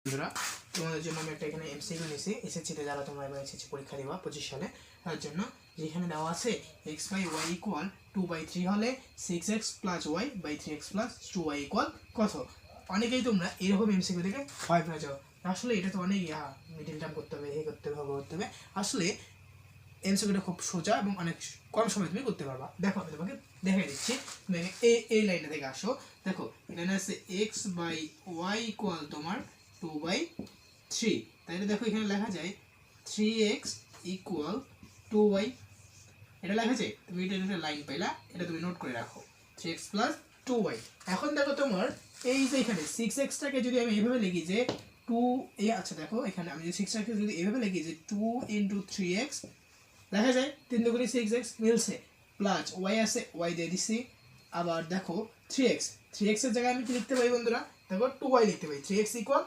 বন্ধুরা তোমাদের জন্য আমি একটা এখানে এমসিকিউ নিয়েছি এসএসসিতে যারা তোমরা এবার এসএসসি পরীক্ষা দিবা 25 সালে তার জন্য যেখানে দেওয়া আছে x বাই y ইকুয়াল 2/3 হলে 6x plus y by 3x plus 2y equal কত। অনেকেই তোমরা এরকম এমসিকিউ থেকে ভয় পেয়ে যাও, আসলে এটা তো অনেক মিডিল টার্ম করতে হবে, এই করতে হবে, করতে হবে। আসলে এমসিকিউটা খুব সোজা এবং অনেক কম সময় তুমি করতে পারবা। দেখো আমি তোমাকে দেখাই দিচ্ছি, তুমি এই লাইনটা থেকে আসো। দেখো এখানে আছে x বাই y ইকুয়াল তোমার 2/3, তাইলে দেখো এখানে লেখা যায় 3x ইকুয়াল 2y, এটা লেখা যায়। তুমি এটা একটা লাইন পাইলা, এটা তুমি নোট করে রাখো 3x প্লাস 2y। এখন দেখো তোমার এই যে এখানে 6xটাকে যদি আমি এইভাবে লিখি যে 2 আচ্ছা দেখো এখানে আমি যদি 6xটাকে যদি এইভাবে লিখি যে 2 × 3x লেখা যায় 3 × 6x মিলছে, প্লাস y আছে y দিয়ে দিছি। আবার দেখো 3x এর জায়গায় আমি কি লিখতে পারি বন্ধুরা, দেখো 2y লিখতে পারি, 3x ইকুয়াল